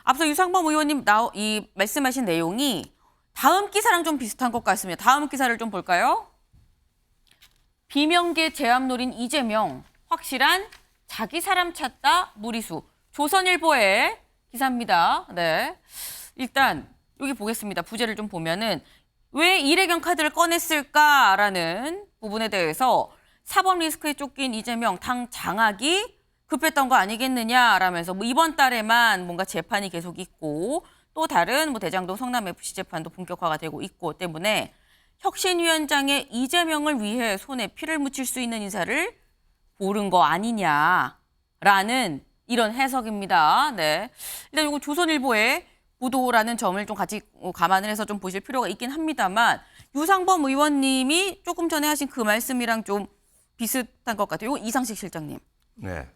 앞서 유상범 의원님 말씀하신 내용이 다음 기사랑 좀 비슷한 것 같습니다. 다음 기사를 좀 볼까요? 비명계 제압 노린 이재명, 확실한 자기 사람 찾다 무리수. 조선일보의 기사입니다. 네, 일단 여기 보겠습니다. 부제를 좀 보면은 왜 이례경 카드를 꺼냈을까라는 부분에 대해서 사법 리스크에 쫓긴 이재명 당 장악이 급했던 거 아니겠느냐라면서 이번 달에만 뭔가 재판이 계속 있고 또 다른 대장동 성남FC 재판도 본격화가 되고 있고 때문에 혁신위원장의 이재명을 위해 손에 피를 묻힐 수 있는 인사를 고른 거 아니냐라는 이런 해석입니다. 네, 일단 이거 조선일보의 보도라는 점을 좀 같이 감안을 해서 좀 보실 필요가 있긴 합니다만 유상범 의원님이 조금 전에 하신 그 말씀이랑 좀 비슷한 것 같아요. 이상식 실장님. 네.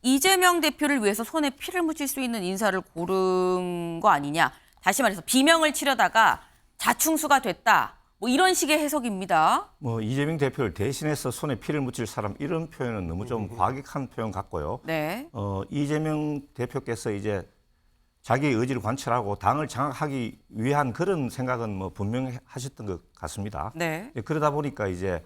이재명 대표를 위해서 손에 피를 묻힐 수 있는 인사를 고른 거 아니냐. 다시 말해서 비명을 치려다가 자충수가 됐다. 이런 식의 해석입니다. 이재명 대표를 대신해서 손에 피를 묻힐 사람 이런 표현은 너무 좀 과격한 표현 같고요. 네. 이재명 대표께서 이제 자기의 의지를 관철하고 당을 장악하기 위한 그런 생각은 분명히 하셨던 것 같습니다. 네. 그러다 보니까 이제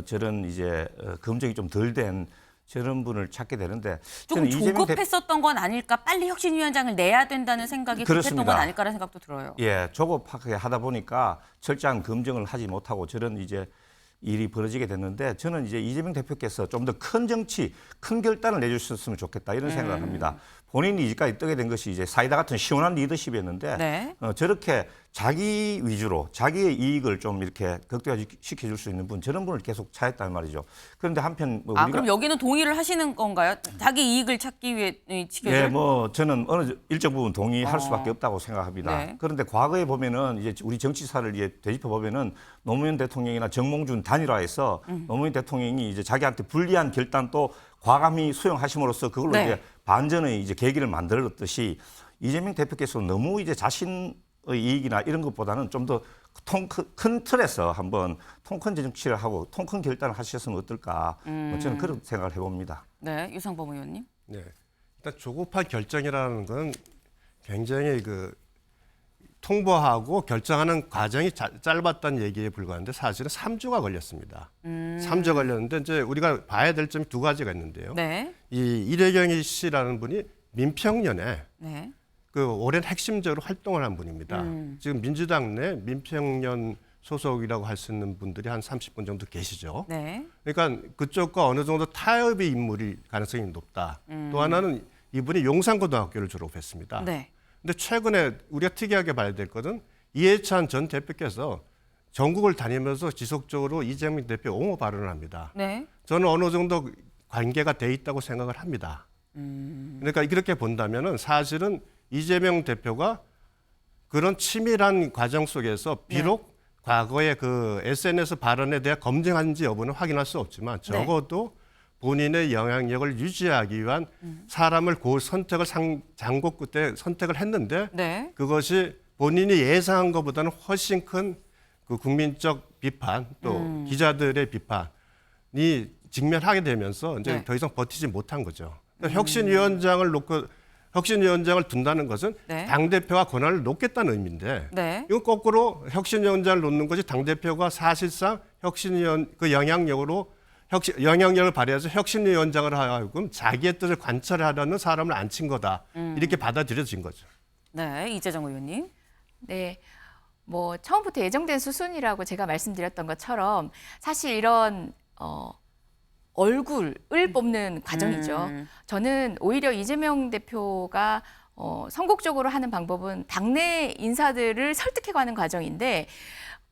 저런 이제 검증이 좀 덜 된 저런 분을 찾게 되는데 조금 조급했었던 건 아닐까? 빨리 혁신위원장을 내야 된다는 생각이 급했던 건 아닐까라는 생각도 들어요. 예, 조급하게 하다 보니까 철저한 검증을 하지 못하고 저런 이제 일이 벌어지게 됐는데 저는 이제 이재명 대표께서 좀 더 큰 정치, 큰 결단을 내주셨으면 좋겠다 이런 생각을 합니다. 본인이 이제까지 뜨게 된 것이 이제 사이다 같은 시원한 리더십이었는데 네. 저렇게 자기 위주로 자기의 이익을 좀 이렇게 극대화시켜줄 수 있는 분 저런 분을 계속 찾았단 말이죠. 그런데 한편 우리가 그럼 여기는 동의를 하시는 건가요? 자기 이익을 찾기 위해 예, 저는 어느 일정 부분 동의할 수밖에 없다고 생각합니다. 네. 그런데 과거에 보면은 이제 우리 정치사를 이제 되짚어 보면은 노무현 대통령이나 정몽준 단일화에서 노무현 대통령이 이제 자기한테 불리한 결단도 과감히 수용하심으로써 그걸로 네. 이제 반전의 이제 계기를 만들었듯이 이재명 대표께서 너무 이제 자신의 이익이나 이런 것보다는 좀 더 큰 틀에서 한번 통 큰 정치를 하고 통 큰 결단을 하셨으면 어떨까 저는 그런 생각을 해봅니다. 네, 유상범 의원님. 네, 일단 조급한 결정이라는 건 굉장히 통보하고 결정하는 과정이 짧았다는 얘기에 불과한데 사실은 3주가 걸렸습니다. 3주 걸렸는데 이제 우리가 봐야 될 점이 두 가지가 있는데요. 네. 이 이례경 씨라는 분이 민평년에 네. 오랜 핵심적으로 활동을 한 분입니다. 지금 민주당 내 민평년 소속이라고 할 수 있는 분들이 한 30분 정도 계시죠. 네. 그러니까 그쪽과 어느 정도 타협의 인물이 가능성이 높다. 또 하나는 이분이 용산고등학교를 졸업했습니다. 네. 근데 최근에 우리가 특이하게 봐야 될 것은 이해찬 전 대표께서 전국을 다니면서 지속적으로 이재명 대표 옹호 발언을 합니다. 네. 저는 어느 정도 관계가 돼 있다고 생각을 합니다. 그러니까 이렇게 본다면은 사실은 이재명 대표가 그런 치밀한 과정 속에서 비록 과거의 그 SNS 발언에 대해 검증한지 여부는 확인할 수 없지만 적어도 본인의 영향력을 유지하기 위한 사람을 선택을 장고 끝에 선택을 했는데 네. 그것이 본인이 예상한 것보다는 훨씬 큰 그 국민적 비판 또 기자들의 비판이 직면하게 되면서 이제 더 이상 버티지 못한 거죠. 그러니까 혁신위원장을 둔다는 것은 당대표가 권한을 놓겠다는 의미인데 이건 거꾸로 혁신위원장을 놓는 것이 당대표가 사실상 그 영향력을 발휘해서 혁신위원장을 하여금 자기의 뜻을 관철하려는 사람을 앉힌 거다. 이렇게 받아들여진 거죠. 네, 이재정 의원님. 네. 처음부터 예정된 수순이라고 제가 말씀드렸던 것처럼 사실 이런 얼굴을 뽑는 과정이죠. 저는 오히려 이재명 대표가 선곡적으로 하는 방법은 당내 인사들을 설득해가는 과정인데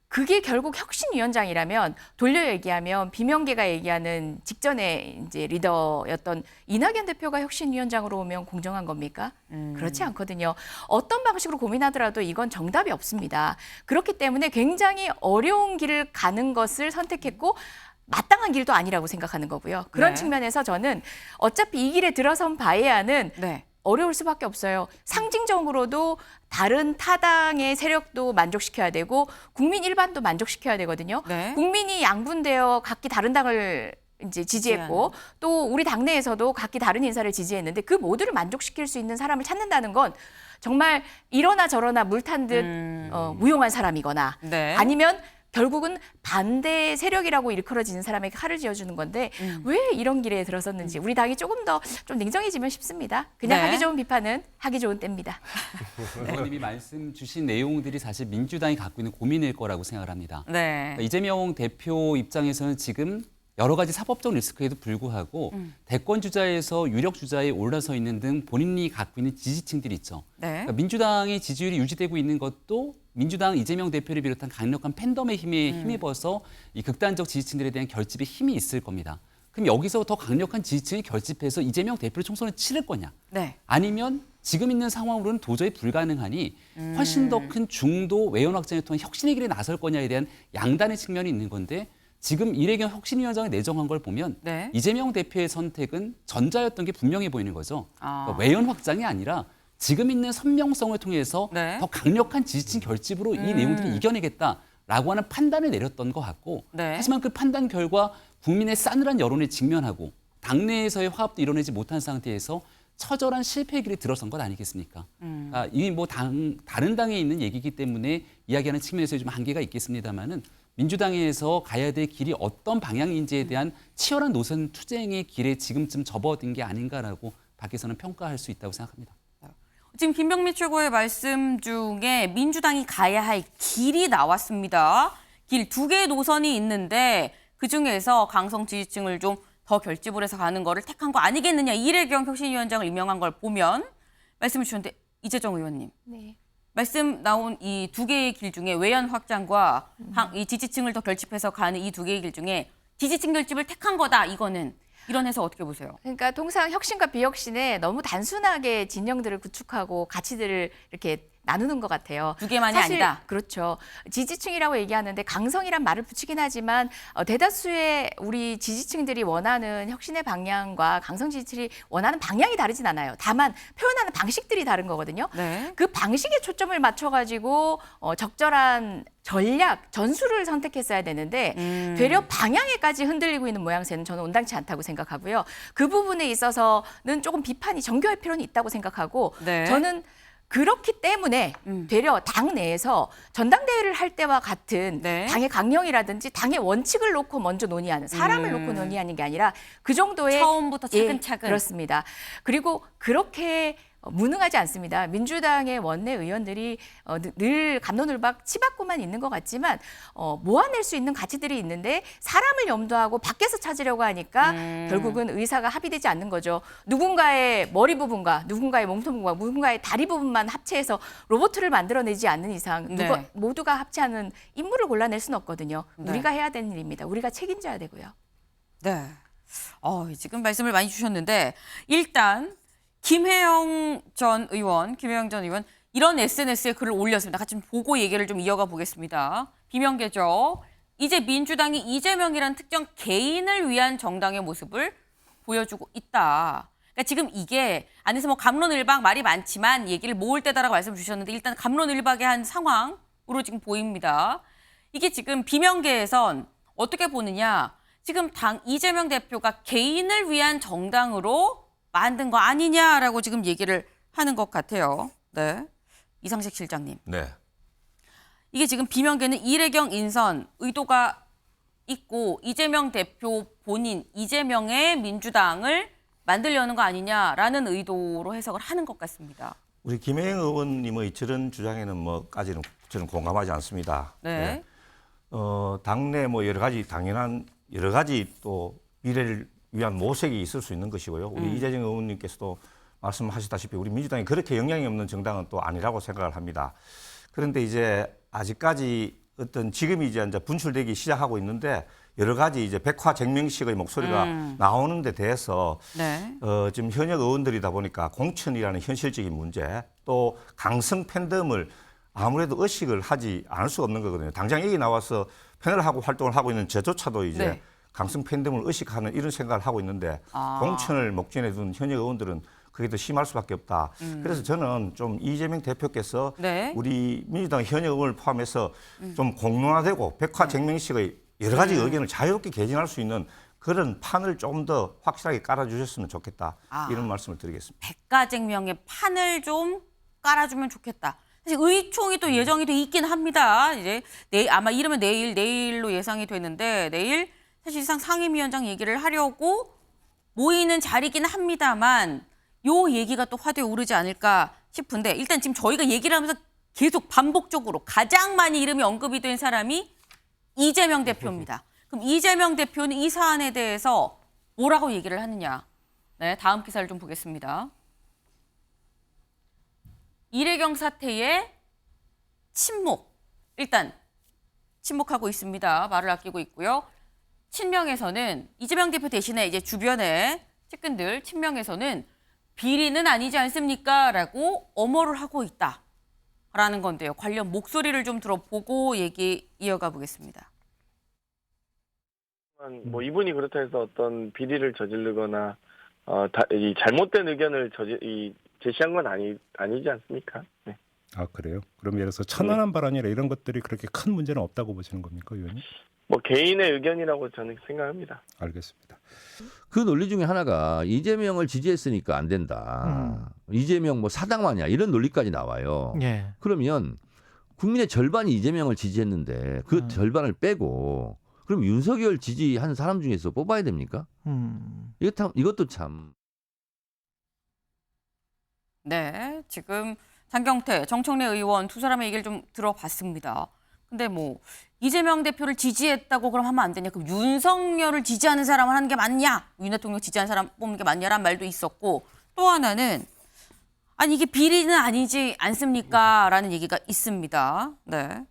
그게 결국 혁신위원장이라면 돌려 얘기하면 비명계가 얘기하는 직전에 이제 리더였던 이낙연 대표가 혁신위원장으로 오면 공정한 겁니까? 그렇지 않거든요. 어떤 방식으로 고민하더라도 이건 정답이 없습니다. 그렇기 때문에 굉장히 어려운 길을 가는 것을 선택했고 마땅한 길도 아니라고 생각하는 거고요. 그런 측면에서 저는 어차피 이 길에 들어선 바에야는 어려울 수밖에 없어요. 상징적으로도 다른 타당의 세력도 만족시켜야 되고 국민 일반도 만족시켜야 되거든요. 국민이 양분되어 각기 다른 당을 이제 지지했고 또 우리 당내에서도 각기 다른 인사를 지지했는데 그 모두를 만족시킬 수 있는 사람을 찾는다는 건 정말 이러나 저러나 물 탄 듯 무용한 사람이거나 네. 아니면 결국은 반대 세력이라고 일컬어지는 사람에게 칼을 쥐어주는 건데 왜 이런 길에 들어섰는지 우리 당이 조금 더 좀 냉정해지면 싶습니다. 그냥 네. 하기 좋은 비판은 하기 좋은 때입니다. 의원님이 말씀 주신 내용들이 사실 민주당이 갖고 있는 고민일 거라고 생각을 합니다. 네. 그러니까 이재명 대표 입장에서는 지금 여러 가지 사법적 리스크에도 불구하고 대권 주자에서 유력 주자에 올라서 있는 등 본인이 갖고 있는 지지층들이 있죠. 네. 그러니까 민주당의 지지율이 유지되고 있는 것도 민주당 이재명 대표를 비롯한 강력한 팬덤의 힘에 힘입어서 이 극단적 지지층들에 대한 결집에 힘이 있을 겁니다. 그럼 여기서 더 강력한 지지층이 결집해서 이재명 대표를 총선을 치를 거냐? 네. 아니면 지금 있는 상황으로는 도저히 불가능하니 훨씬 더 큰 중도 외연 확장을 통한 혁신의 길에 나설 거냐에 대한 양단의 측면이 있는 건데 지금 이래경 혁신위원장을 내정한 걸 보면 네. 이재명 대표의 선택은 전자였던 게 분명해 보이는 거죠. 아. 그러니까 외연 확장이 아니라 지금 있는 선명성을 통해서 네. 더 강력한 지지층 결집으로 이 내용들을 이겨내겠다라고 하는 판단을 내렸던 것 같고 네. 하지만 하지만 그 판단 결과 국민의 싸늘한 여론에 직면하고 당내에서의 화합도 이뤄내지 못한 상태에서 처절한 실패의 길에 들어선 것 아니겠습니까? 이게 뭐 다른 당에 있는 얘기이기 때문에 이야기하는 측면에서 좀 한계가 있겠습니다만은 민주당에서 가야 될 길이 어떤 방향인지에 대한 치열한 노선 투쟁의 길에 지금쯤 접어든 게 아닌가라고 밖에서는 평가할 수 있다고 생각합니다. 지금 김병민 최고의 말씀 중에 민주당이 가야 할 길이 나왔습니다. 길 두 개의 노선이 있는데 그중에서 강성 지지층을 좀 더 결집을 해서 가는 거를 택한 거 아니겠느냐. 이래경 혁신위원장을 임명한 걸 보면 말씀을 주셨는데 이재정 의원님. 네. 말씀 나온 이 두 개의 길 중에 외연 확장과 이 지지층을 더 결집해서 가는 이 두 개의 길 중에 지지층 결집을 택한 거다. 이거는 이런 해석 어떻게 보세요? 그러니까 통상 혁신과 비혁신에 너무 단순하게 진영들을 구축하고 가치들을 이렇게 나누는 것 같아요. 두 개만이 사실 아니다. 그렇죠. 지지층이라고 얘기하는데 강성이란 말을 붙이긴 하지만 대다수의 우리 지지층들이 원하는 혁신의 방향과 강성 지지층이 원하는 방향이 다르진 않아요. 다만 표현하는 방식들이 다른 거거든요. 네. 그 방식에 초점을 맞춰가지고 적절한 전략, 전술을 선택했어야 되는데 되려 방향에까지 흔들리고 있는 모양새는 저는 온당치 않다고 생각하고요. 그 부분에 있어서는 조금 비판이 정교할 필요는 있다고 생각하고 네. 저는 그렇기 때문에 되려 당 내에서 전당대회를 할 때와 같은 네. 당의 강령이라든지 당의 원칙을 놓고 먼저 논의하는 사람을 놓고 논의하는 게 아니라 그 정도의 처음부터 차근차근. 그렇습니다. 그리고 그렇게 무능하지 않습니다. 민주당의 원내 의원들이 늘 갑론을박 치받고만 있는 것 같지만 모아낼 수 있는 가치들이 있는데 사람을 염두하고 밖에서 찾으려고 하니까 결국은 의사가 합의되지 않는 거죠. 누군가의 머리 부분과 누군가의 몸통 부분과 누군가의 다리 부분만 합체해서 로봇을 만들어내지 않는 이상 네. 모두가 합체하는 인물을 골라낼 수는 없거든요. 네. 우리가 해야 되는 일입니다. 우리가 책임져야 되고요. 네. 지금 말씀을 많이 주셨는데 일단 김혜영 전 의원 이런 SNS에 글을 올렸습니다. 같이 좀 보고 얘기를 좀 이어가 보겠습니다. 비명계죠. 이제 민주당이 이재명이라는 특정 개인을 위한 정당의 모습을 보여주고 있다. 그러니까 지금 이게 안에서 뭐 갑론을박 말이 많지만 얘기를 모을 때다라고 말씀 주셨는데 일단 갑론을박의 한 상황으로 지금 보입니다. 이게 지금 비명계에선 어떻게 보느냐. 지금 당 이재명 대표가 개인을 위한 정당으로 만든 거 아니냐라고 지금 얘기를 하는 것 같아요. 네. 이상식 실장님. 네. 이게 지금 비명계는 이래경 인선 의도가 있고 이재명 대표 본인 이재명의 민주당을 만들려는 거 아니냐라는 의도로 해석을 하는 것 같습니다. 우리 김혜영 의원님의 저런 주장에는 뭐까지는 저는 공감하지 않습니다. 네. 당내 뭐 당연한 여러 가지 또 미래를 위한 모색이 있을 수 있는 것이고요. 우리 이재정 의원님께서도 말씀하셨다시피 우리 민주당이 그렇게 영향이 없는 정당은 또 아니라고 생각을 합니다. 그런데 이제 아직까지 지금이 이제 분출되기 시작하고 있는데 여러 가지 이제 백화쟁명식의 목소리가 나오는 데 대해서 네. 지금 현역 의원들이다 보니까 공천이라는 현실적인 문제 또 강성 팬덤을 아무래도 의식을 하지 않을 수가 없는 거거든요. 당장 여기 나와서 패널을 하고 활동을 하고 있는 저조차도 이제 네. 강성 팬덤을 의식하는 이런 생각을 하고 있는데 공천을 목전에 둔 현역 의원들은 그게 더 심할 수밖에 없다. 그래서 저는 좀 이재명 대표께서 네. 우리 민주당 현역 의원을 포함해서 좀 공론화되고 백화쟁명식의 여러 가지 의견을 자유롭게 개진할 수 있는 그런 판을 좀 더 확실하게 깔아주셨으면 좋겠다. 이런 말씀을 드리겠습니다. 백가쟁명의 판을 좀 깔아주면 좋겠다. 사실 의총이 또 예정이 돼 있긴 합니다. 이제 아마 이르면 내일로 예상이 되는데 내일 사실상 상임위원장 얘기를 하려고 모이는 자리긴 합니다만 요 얘기가 또 화두에 오르지 않을까 싶은데 일단 지금 저희가 얘기를 하면서 계속 반복적으로 가장 많이 이름이 언급이 된 사람이 이재명 대표입니다. 그럼 이재명 대표는 이 사안에 대해서 뭐라고 얘기를 하느냐. 네, 다음 기사를 좀 보겠습니다. 이래경 사태의 침묵. 일단 침묵하고 있습니다. 말을 아끼고 있고요. 친명에서는 이재명 대표 대신에 이제 주변의 측근들 친명에서는 비리는 아니지 않습니까? 라고 엄호를 하고 있다라는 건데요. 관련 목소리를 좀 들어보고 얘기 이어가 보겠습니다. 뭐 이분이 그렇다 해서 어떤 비리를 저지르거나 이 잘못된 의견을 제시한 건 아니지 않습니까? 네. 아 그래요? 그럼 예를 들어서 천안함 발언이나 이런 것들이 그렇게 큰 문제는 없다고 보시는 겁니까, 의원님? 뭐 개인의 의견이라고 저는 생각합니다. 알겠습니다. 그 논리 중에 하나가 이재명을 지지했으니까 안 된다. 이재명 뭐 사당화냐 이런 논리까지 나와요. 예. 그러면 국민의 절반이 이재명을 지지했는데 그 절반을 빼고 그럼 윤석열 지지한 사람 중에서 뽑아야 됩니까? 이것도 참. 네, 지금 장경태, 정청래 의원 두 사람의 얘기를 좀 들어봤습니다. 근데 뭐 이재명 대표를 지지했다고 그럼 하면 안 되냐? 그럼 윤석열을 지지하는 사람을 하는 게 맞냐? 윤 대통령 지지하는 사람 뽑는 게 맞냐라는 말도 있었고 또 하나는 아니 이게 비리는 아니지 않습니까? 라는 얘기가 있습니다. 네.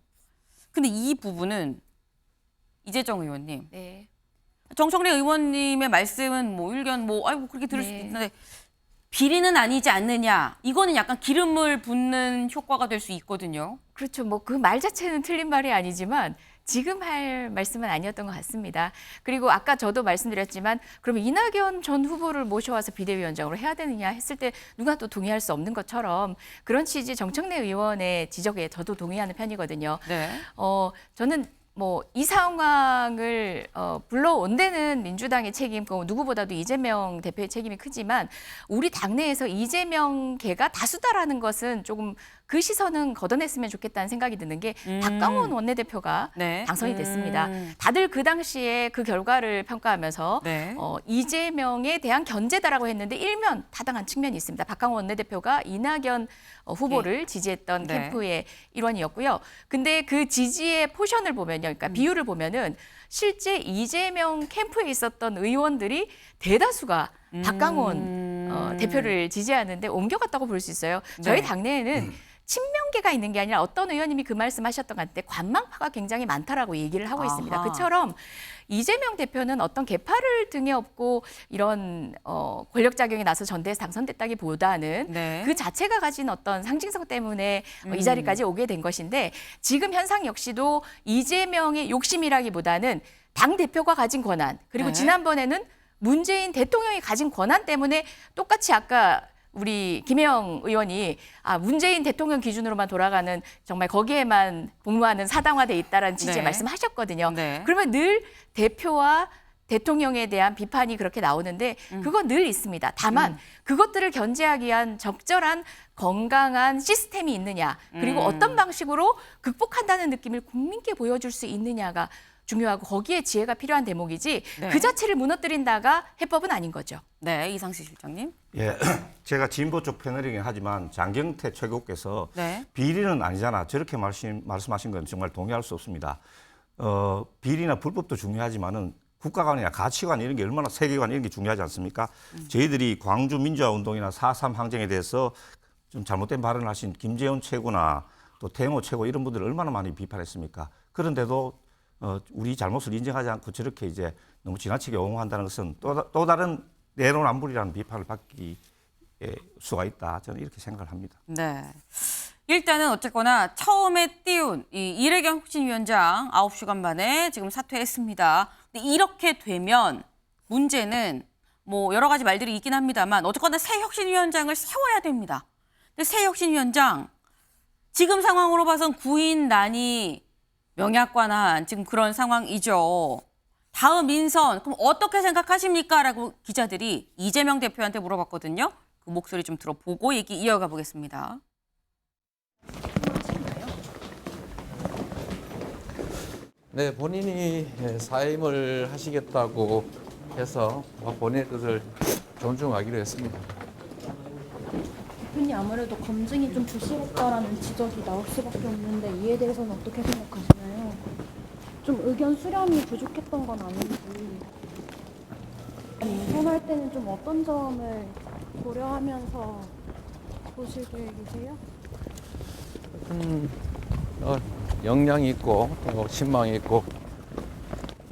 근데 이 부분은 이재정 의원님, 네. 정청래 의원님의 말씀은 뭐 의견 뭐 아이고 그렇게 들을 수도 네. 있는데 비리는 아니지 않느냐. 이거는 약간 기름을 붓는 효과가 될 수 있거든요. 그렇죠. 뭐 그 말 자체는 틀린 말이 아니지만 지금 할 말씀은 아니었던 것 같습니다. 그리고 아까 저도 말씀드렸지만 그러면 이낙연 전 후보를 모셔와서 비대위원장으로 해야 되느냐 했을 때 누가 또 동의할 수 없는 것처럼 그런 취지 정청래 의원의 지적에 저도 동의하는 편이거든요. 네. 저는 뭐 이 상황을 불러온 데는 민주당의 책임, 누구보다도 이재명 대표의 책임이 크지만 우리 당내에서 이재명계가 다수다라는 것은 조금 그 시선은 걷어냈으면 좋겠다는 생각이 드는 게 박강원 원내대표가 네. 당선이 됐습니다. 다들 그 당시에 그 결과를 평가하면서 네. 이재명에 대한 견제다라고 했는데 일면 타당한 측면이 있습니다. 박강원 원내대표가 이낙연 후보를 지지했던 네. 캠프의 일원이었고요. 근데 그 지지의 포션을 보면요, 그러니까 비율을 보면은 실제 이재명 캠프에 있었던 의원들이 대다수가 박강원 대표를 지지하는데 옮겨갔다고 볼 수 있어요. 저희 네. 당내에는 친명계가 있는 게 아니라 어떤 의원님이 그 말씀하셨던 것 같은데 관망파가 굉장히 많다라고 얘기를 하고 있습니다. 아하. 그처럼 이재명 대표는 어떤 계파를 등에 업고 이런 권력 작용에 나서 전대에서 당선됐다기보다는 네. 그 자체가 가진 어떤 상징성 때문에 이 자리까지 오게 된 것인데 지금 현상 역시도 이재명의 욕심이라기보다는 당 대표가 가진 권한 그리고 네. 지난번에는 문재인 대통령이 가진 권한 때문에 똑같이 아까 우리 김혜영 의원이 문재인 대통령 기준으로만 돌아가는 정말 거기에만 복무하는 사당화돼 있다라는 취지의 네. 말씀하셨거든요. 네. 그러면 늘 대표와 대통령에 대한 비판이 그렇게 나오는데 그건 늘 있습니다. 다만 그것들을 견제하기 위한 적절한 건강한 시스템이 있느냐 그리고 어떤 방식으로 극복한다는 느낌을 국민께 보여줄 수 있느냐가 중요하고 거기에 지혜가 필요한 대목이지 네. 그 자체를 무너뜨린다가 해법은 아닌 거죠. 네, 이상식 실장님. 예, 제가 진보 쪽 패널이긴 하지만 장경태 최고께서 네. 비리는 아니잖아 저렇게 말씀하신 건 정말 동의할 수 없습니다. 비리나 불법도 중요하지만은 국가관이나 가치관 이런 게 얼마나 세계관 이런 게 중요하지 않습니까? 저희들이 광주 민주화 운동이나 4.3 항쟁에 대해서 좀 잘못된 발언을 하신 김재원 최고나 또 태영호 최고 이런 분들 얼마나 많이 비판했습니까? 그런데도 우리 잘못을 인정하지 않고 저렇게 이제 너무 지나치게 옹호한다는 것은 또 다른 내로남불이라는 비판을 받기 수가 있다. 저는 이렇게 생각을 합니다. 네. 일단은 어쨌거나 처음에 띄운 이 이래경 혁신위원장 9시간 만에 지금 사퇴했습니다. 근데 이렇게 되면 문제는 뭐 여러 가지 말들이 있긴 합니다만 어쨌거나 새 혁신위원장을 세워야 됩니다. 근데 새 혁신위원장 지금 상황으로 봐선 구인난이 명약관한 지금 그런 상황이죠. 다음 인선 그럼 어떻게 생각하십니까? 라고 기자들이 이재명 대표한테 물어봤거든요. 그 목소리 좀 들어보고 얘기 이어가 보겠습니다. 네, 본인이 사임을 하시겠다고 해서 본인의 뜻을 존중하기로 했습니다. 대표님 아무래도 검증이 좀 부실했다라는 지적이 나올 수밖에 없는데 이에 대해서는 어떻게 생각하시나요? 좀 의견 수렴이 부족했던 건 아닌지 인선할 때는 좀 어떤 점을 고려하면서 보실 계획이세요? 역량이 있고 또 신망이 있고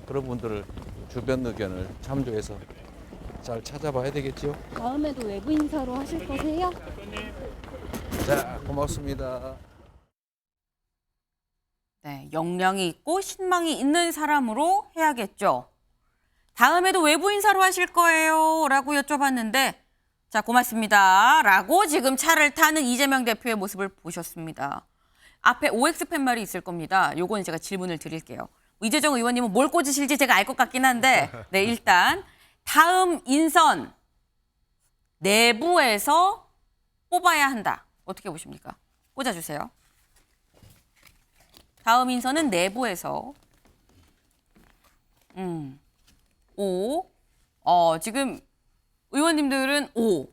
그런 분들을 주변 의견을 참조해서 잘 찾아봐야 되겠죠. 다음에도 외부 인사로 하실 거세요? 자, 고맙습니다. 네, 역량이 있고 신망이 있는 사람으로 해야겠죠. 다음에도 외부 인사로 하실 거예요? 라고 여쭤봤는데 자, 고맙습니다. 라고 지금 차를 타는 이재명 대표의 모습을 보셨습니다. 앞에 OX 팻말이 있을 겁니다. 요건 제가 질문을 드릴게요. 이재정 의원님은 뭘 꽂으실지 제가 알 것 같긴 한데 네, 일단 다음 인선 내부에서 뽑아야 한다. 어떻게 보십니까? 꽂아주세요. 다음 인선은 내부에서. O. 지금 의원님들은 O.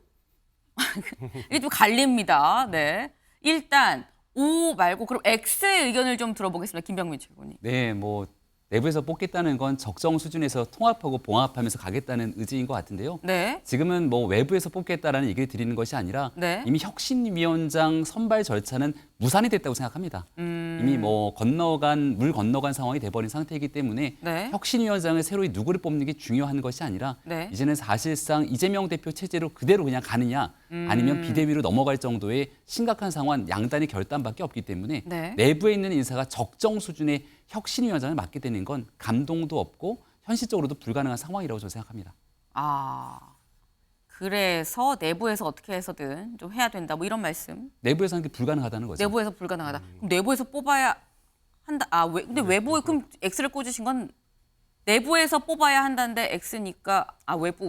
이게 좀 갈립니다. 네. 일단 O 말고 그럼 X의 의견을 좀 들어보겠습니다. 김병민 최고님. 네, 뭐 내부에서 뽑겠다는 건 적정 수준에서 통합하고 봉합하면서 가겠다는 의지인 것 같은데요. 네. 지금은 뭐 외부에서 뽑겠다라는 얘기를 드리는 것이 아니라 네. 이미 혁신위원장 선발 절차는 무산이 됐다고 생각합니다. 이미 뭐 물 건너간 상황이 돼버린 상태이기 때문에 네. 혁신위원장을 새로 누구를 뽑는 게 중요한 것이 아니라 네. 이제는 사실상 이재명 대표 체제로 그대로 그냥 가느냐 아니면 비대위로 넘어갈 정도의 심각한 상황 양단의 결단밖에 없기 때문에 네. 내부에 있는 인사가 적정 수준의 혁신위원장을 맡게 되는 건 감동도 없고 현실적으로도 불가능한 상황이라고 저는 생각합니다. 그래서 내부에서 어떻게 해서든 좀 해야 된다. 뭐 이런 말씀. 내부에서는 그게 불가능하다는 거죠. 내부에서 불가능하다. 그럼 내부에서 뽑아야 한다. 근데 외부에 그럼 X를 꽂으신 건 내부에서 뽑아야 한다는데 X니까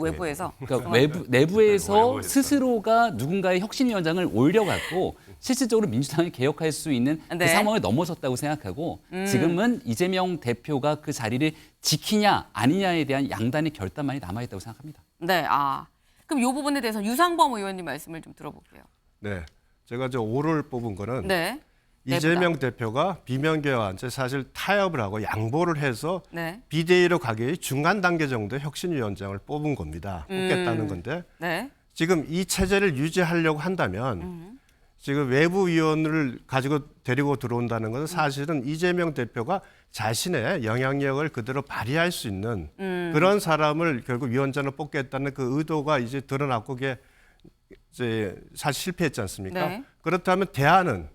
외부에서. 그러니까 내부에서 스스로가 누군가의 혁신위원장을 올려갖고 실질적으로 민주당을 개혁할 수 있는 네. 그 상황을 넘어섰다고 생각하고 지금은 이재명 대표가 그 자리를 지키냐 아니냐에 대한 양단의 결단만이 남아있다고 생각합니다. 네. 그럼 이 부분에 대해서 유상범 의원님 말씀을 좀 들어볼게요. 네, 제가 저 5를 뽑은 거는 네. 이재명 대표가 비명계와한테 사실 타협을 하고 양보를 해서 네. 비대위로 가기 위해 중간 단계 정도의 혁신위원장을 뽑은 겁니다. 뽑겠다는 건데 네. 지금 이 체제를 유지하려고 한다면 지금 외부 위원을 가지고 데리고 들어온다는 것은 사실은 이재명 대표가 자신의 영향력을 그대로 발휘할 수 있는 그런 사람을 결국 위원장을 뽑겠다는 그 의도가 이제 드러났고 그게 이제 사실 실패했지 않습니까? 네. 그렇다면 대안은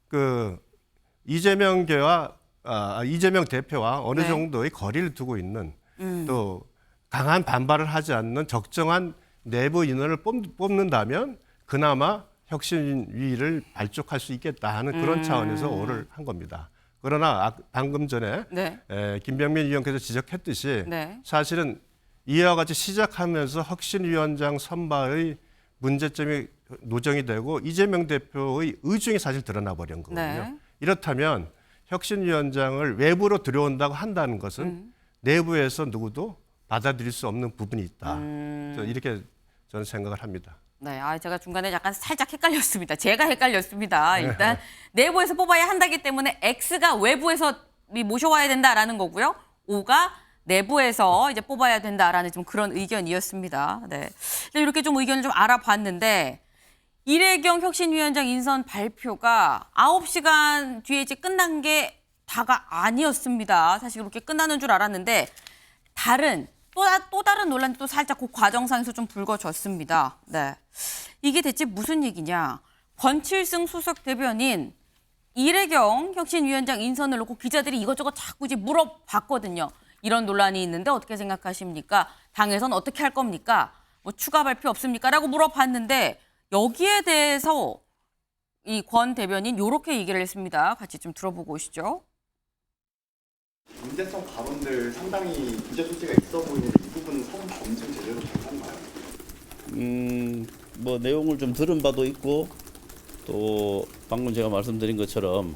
그 이재명 대표와 어느 네. 정도의 거리를 두고 있는 또 강한 반발을 하지 않는 적정한 내부 인원을 뽑는다면 그나마 혁신위를 발족할 수 있겠다 하는 그런 차원에서 오를 한 겁니다. 그러나 방금 전에 네. 김병민 의원께서 지적했듯이 네. 사실은 이와 같이 시작하면서 혁신위원장 선발의 문제점이 노정이 되고 이재명 대표의 의중이 사실 드러나 버린 거거든요. 네. 이렇다면 혁신위원장을 외부로 들여온다고 한다는 것은 내부에서 누구도 받아들일 수 없는 부분이 있다. 이렇게 저는 생각을 합니다. 네, 제가 중간에 약간 살짝 헷갈렸습니다. 제가 헷갈렸습니다. 일단 내부에서 뽑아야 한다기 때문에 X가 외부에서 모셔와야 된다라는 거고요. O가 내부에서 이제 뽑아야 된다라는 좀 그런 의견이었습니다. 네, 이렇게 좀 의견을 좀 알아봤는데 이래경 혁신위원장 인선 발표가 9시간 뒤에 이제 끝난 게 다가 아니었습니다. 사실 그렇게 끝나는 줄 알았는데 또 다른 논란이 또 살짝 그 과정상에서 좀 불거졌습니다. 네. 이게 대체 무슨 얘기냐. 권칠승 수석 대변인 이래경 혁신위원장 인선을 놓고 기자들이 이것저것 자꾸 이제 물어봤거든요. 이런 논란이 있는데 어떻게 생각하십니까? 당에서는 어떻게 할 겁니까? 뭐 추가 발표 없습니까? 라고 물어봤는데 여기에 대해서 이 권 대변인 이렇게 얘기를 했습니다. 같이 좀 들어보고 오시죠. 문제성 발언들 상당히 문제 소지가 있어 보이는데 이 부분은 사전 검증 제대로 되나요? 뭐 내용을 좀 들은 바도 있고 또 방금 제가 말씀드린 것처럼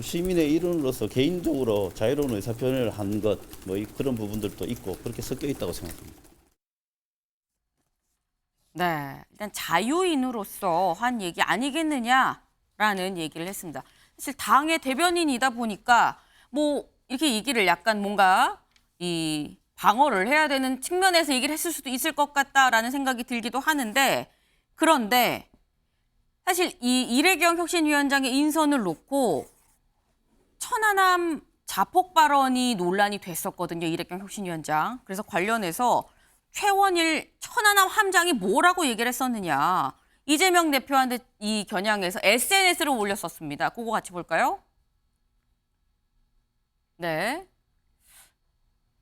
시민의 일원으로서 개인적으로 자유로운 의사표현을 하는 것, 뭐 그런 부분들도 있고 그렇게 섞여 있다고 생각합니다. 네, 일단 자유인으로서 한 얘기 아니겠느냐라는 얘기를 했습니다. 사실 당의 대변인이다 보니까 뭐 이렇게 얘기를 약간 뭔가 이 방어를 해야 되는 측면에서 얘기를 했을 수도 있을 것 같다라는 생각이 들기도 하는데, 그런데 사실 이 이래경 혁신위원장의 인선을 놓고 천안함 자폭 발언이 논란이 됐었거든요. 이래경 혁신위원장. 그래서 관련해서 최원일 천안함 함장이 뭐라고 얘기를 했었느냐. 이재명 대표한테 이 겨냥해서 SNS를 올렸었습니다. 그거 같이 볼까요? 네.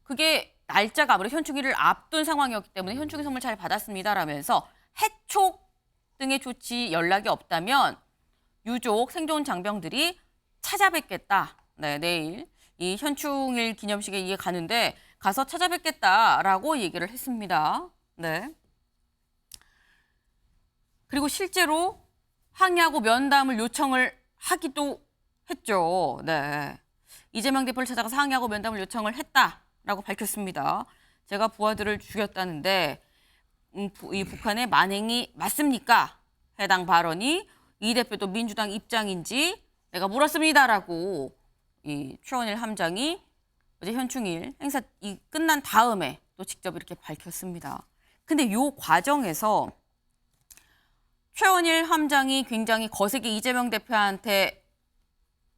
그게 날짜가 아무래도 현충일을 앞둔 상황이었기 때문에 현충일 선물 잘 받았습니다라면서 해촉 등의 조치 연락이 없다면 유족 생존 장병들이 찾아뵙겠다. 네, 내일 이 현충일 기념식에 이게 가는데 가서 찾아뵙겠다라고 얘기를 했습니다. 네. 그리고 실제로 항의하고 면담을 요청을 하기도 했죠. 네. 이재명 대표를 찾아가서 항의하고 면담을 요청을 했다라고 밝혔습니다. 제가 부하들을 죽였다는데 이 북한의 만행이 맞습니까? 해당 발언이 이 대표도 민주당 입장인지 내가 물었습니다라고 이 최원일 함장이 어제 현충일 행사 끝난 다음에 또 직접 이렇게 밝혔습니다. 근데 이 과정에서 최원일 함장이 굉장히 거세게 이재명 대표한테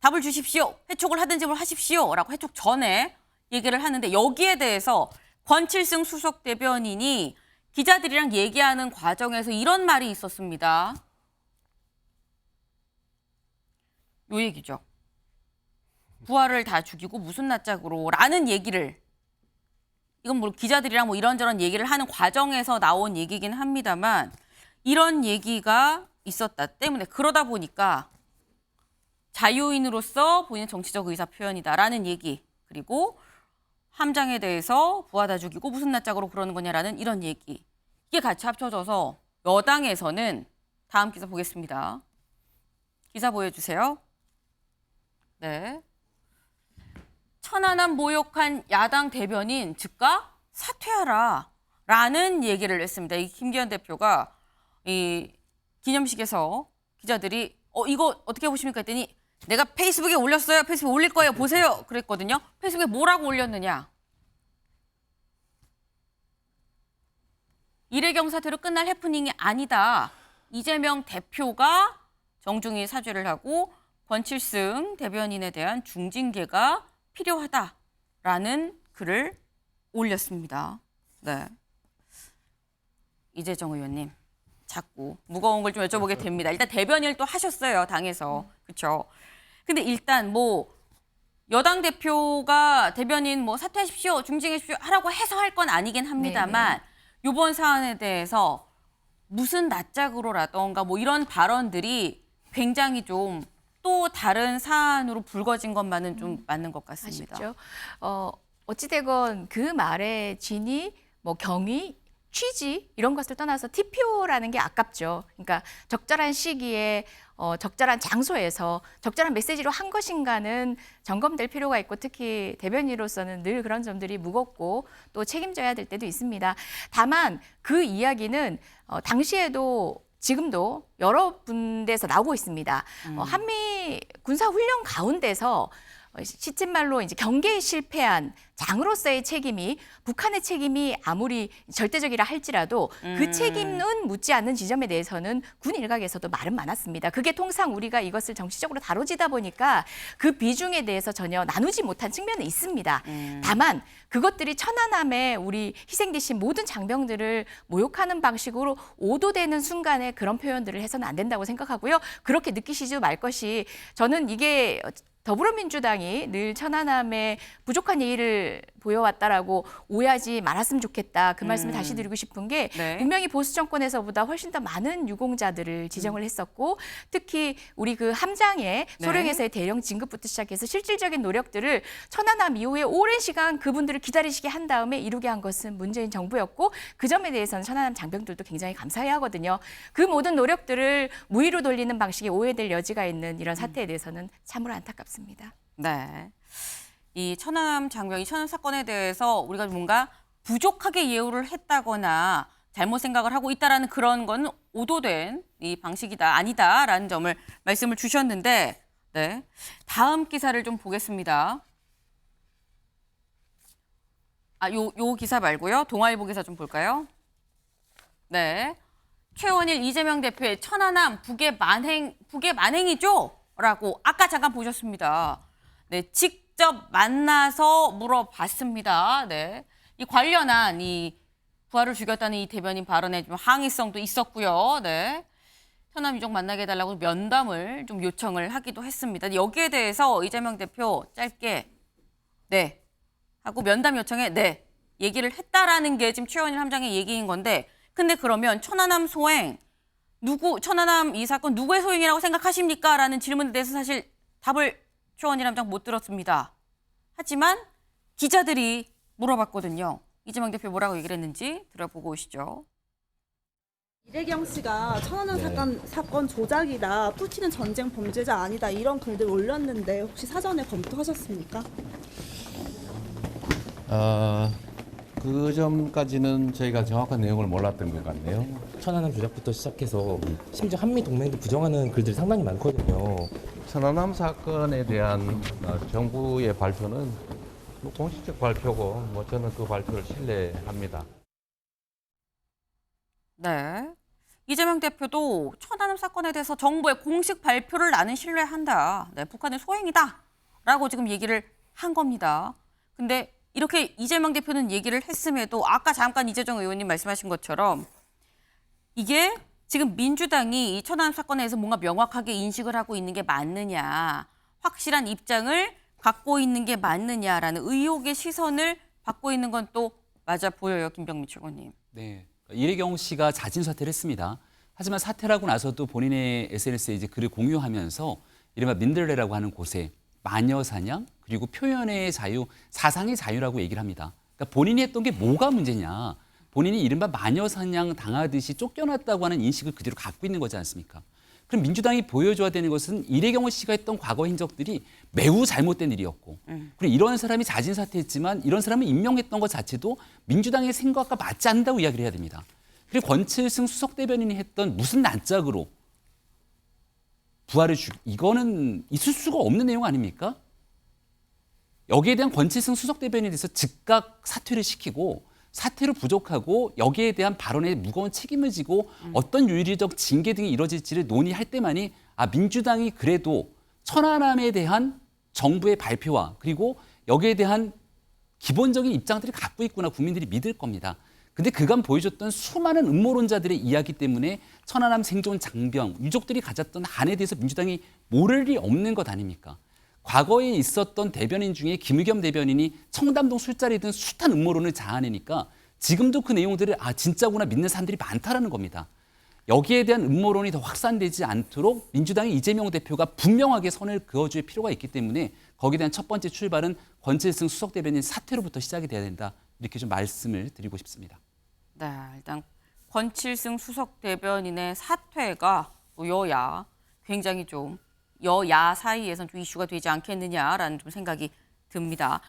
답을 주십시오. 해촉을 하든지 뭘 하십시오라고 해촉 전에 얘기를 하는데, 여기에 대해서 권칠승 수석 대변인이 기자들이랑 얘기하는 과정에서 이런 말이 있었습니다. 요 얘기죠. 부하를 다 죽이고 무슨 낯짝으로 라는 얘기를, 이건 뭐 기자들이랑 뭐 이런저런 얘기를 하는 과정에서 나온 얘기긴 합니다만 이런 얘기가 있었다 때문에, 그러다 보니까 자유인으로서 본인의 정치적 의사 표현이다라는 얘기, 그리고 함장에 대해서 부하 다 죽이고 무슨 낯짝으로 그러는 거냐라는 이런 얘기, 이게 같이 합쳐져서 여당에서는 다음 기사 보겠습니다. 기사 보여주세요. 네. 천안함 모욕한 야당 대변인 즉각 사퇴하라 라는 얘기를 했습니다. 이 김기현 대표가 이 기념식에서 기자들이 이거 어떻게 보십니까 했더니 내가 페이스북에 올렸어요. 페이스북에 올릴 거예요. 보세요. 그랬거든요. 페이스북에 뭐라고 올렸느냐. 이래경 사태로 끝날 해프닝이 아니다. 이재명 대표가 정중히 사죄를 하고 권칠승 대변인에 대한 중징계가 필요하다라는 글을 올렸습니다. 네. 이재정 의원님, 자꾸 무거운 걸 좀 여쭤보게 됩니다. 일단 대변인을 또 하셨어요, 당에서. 그렇죠? 근데 일단 뭐 여당 대표가 대변인 뭐 사퇴하십시오, 중징해 주십시오 하라고 해서 할 건 아니긴 합니다만 이번 사안에 대해서 무슨 낯짝으로라던가 뭐 이런 발언들이 굉장히 좀 또 다른 사안으로 불거진 것만은 좀 맞는 것 같습니다. 아쉽죠. 어찌되건 그 말의 진위, 뭐 경위, 취지 이런 것을 떠나서 TPO라는 게 아깝죠. 그러니까 적절한 시기에 적절한 장소에서 적절한 메시지로 한 것인가는 점검될 필요가 있고, 특히 대변인으로서는 늘 그런 점들이 무겁고 또 책임져야 될 때도 있습니다. 다만 그 이야기는 당시에도 지금도 여러 군데에서 나오고 있습니다. 한미 군사훈련 가운데서 시쳇말로 이제 경계에 실패한 장으로서의 책임이, 북한의 책임이 아무리 절대적이라 할지라도 그 책임은 묻지 않는 지점에 대해서는 군 일각에서도 말은 많았습니다. 그게 통상 우리가 이것을 정치적으로 다루지다 보니까 그 비중에 대해서 전혀 나누지 못한 측면은 있습니다. 다만 그것들이 천안함에 우리 희생되신 모든 장병들을 모욕하는 방식으로 오도되는 순간에 그런 표현들을 해서는 안 된다고 생각하고요. 그렇게 느끼시지 말 것이, 저는 이게 더불어민주당이 늘 천안함에 부족한 예의를 보여왔다라고 오해하지 말았으면 좋겠다. 그 말씀을 다시 드리고 싶은 게, 분명히 보수 정권에서보다 훨씬 더 많은 유공자들을 지정을 했었고, 특히 우리 그 함장의 소령에서의 대령 진급부터 시작해서 실질적인 노력들을 천안함 이후에 오랜 시간 그분들을 기다리시게 한 다음에 이루게 한 것은 문재인 정부였고, 그 점에 대해서는 천안함 장병들도 굉장히 감사해하거든요. 그 모든 노력들을 무위로 돌리는 방식의 오해될 여지가 있는 이런 사태에 대해서는 참으로 안타깝습니다. 있습니다. 네. 이 천안함 장병, 이 천안 사건에 대해서 우리가 뭔가 부족하게 예우를 했다거나 잘못 생각을 하고 있다라는 그런 건 오도된 이 방식이다, 아니다라는 점을 말씀을 주셨는데, 네. 다음 기사를 좀 보겠습니다. 요 기사 말고요. 동아일보 기사 좀 볼까요? 네. 최원일 이재명 대표의 천안함 북의 만행이죠? 라고 아까 잠깐 보셨습니다. 네, 직접 만나서 물어봤습니다. 네. 이 관련한 이 부하를 죽였다는 이 대변인 발언에 좀 항의성도 있었고요. 네. 천안 유족 만나게 해달라고 면담을 좀 요청을 하기도 했습니다. 여기에 대해서 이재명 대표 짧게 네 하고 면담 요청에 네 얘기를 했다라는 게 지금 최원일 함장의 얘기인 건데, 근데 그러면 천안함 소행 천안함 이 사건 누구의 소행이라고 생각하십니까? 라는 질문에 대해서 사실 답을 최원일 함장 못 들었습니다. 하지만 기자들이 물어봤거든요. 이재명 대표 뭐라고 얘기를 했는지 들어보고 오시죠. 이래경 씨가 천안함 사건 조작이다, 푸틴은 전쟁 범죄자 아니다, 이런 글들 올렸는데 혹시 사전에 검토하셨습니까? 그 점까지는 저희가 정확한 내용을 몰랐던 것 같네요. 천안함 조작부터 시작해서 심지어 한미 동맹도 부정하는 글들이 상당히 많거든요. 천안함 사건에 대한 정부의 발표는 공식적 발표고 저는 그 발표를 신뢰합니다. 네. 이재명 대표도 천안함 사건에 대해서 정부의 공식 발표를 나는 신뢰한다. 네, 북한의 소행이다. 라고 지금 얘기를 한 겁니다. 근데 이렇게 이재명 대표는 얘기를 했음에도 아까 잠깐 이재정 의원님 말씀하신 것처럼 이게 지금 민주당이 이 천안함 사건에 대해서 뭔가 명확하게 인식을 하고 있는 게 맞느냐, 확실한 입장을 갖고 있는 게 맞느냐라는 의혹의 시선을 받고 있는 건 또 맞아 보여요, 김병민 최고님. 네, 이래경 씨가 자진 사퇴를 했습니다. 하지만 사퇴하고 나서도 본인의 SNS에 이제 글을 공유하면서 이른바 민들레라고 하는 곳에 마녀 사냥 그리고 표현의 자유, 사상의 자유라고 얘기를 합니다. 그러니까 본인이 했던 게 뭐가 문제냐? 본인이 이른바 마녀 사냥 당하듯이 쫓겨났다고 하는 인식을 그대로 갖고 있는 거지 않습니까? 그럼 민주당이 보여줘야 되는 것은 이래경 씨가 했던 과거 행적들이 매우 잘못된 일이었고, 그리고 이런 사람이 자진 사퇴했지만 이런 사람을 임명했던 것 자체도 민주당의 생각과 맞지 않는다고 이야기를 해야 됩니다. 그리고 권칠승 수석 대변인이 했던 무슨 낯짝으로 부하를 이거는 있을 수가 없는 내용 아닙니까? 여기에 대한 권칠승 수석 대변인에 대해서 즉각 사퇴를 시키고 사퇴로 부족하고 여기에 대한 발언에 무거운 책임을 지고 어떤 윤리적 징계 등이 이뤄질지를 논의할 때만이 민주당이 그래도 천안함에 대한 정부의 발표와 그리고 여기에 대한 기본적인 입장들을 갖고 있구나 국민들이 믿을 겁니다. 근데 그간 보여줬던 수많은 음모론자들의 이야기 때문에 천안함 생존 장병, 유족들이 가졌던 한에 대해서 민주당이 모를 리 없는 것 아닙니까? 과거에 있었던 대변인 중에 김의겸 대변인이 청담동 술자리 등 숱한 음모론을 자아내니까 지금도 그 내용들을 진짜구나 믿는 사람들이 많다라는 겁니다. 여기에 대한 음모론이 더 확산되지 않도록 민주당의 이재명 대표가 분명하게 선을 그어줄 필요가 있기 때문에 거기에 대한 첫 번째 출발은 권칠승 수석 대변인 사퇴로부터 시작이 돼야 된다. 이렇게 좀 말씀을 드리고 싶습니다. 네, 일단 권칠승 수석 대변인의 사퇴가 여야 굉장히 좀 여야 사이에선 좀 이슈가 되지 않겠느냐라는 좀 생각이 듭니다.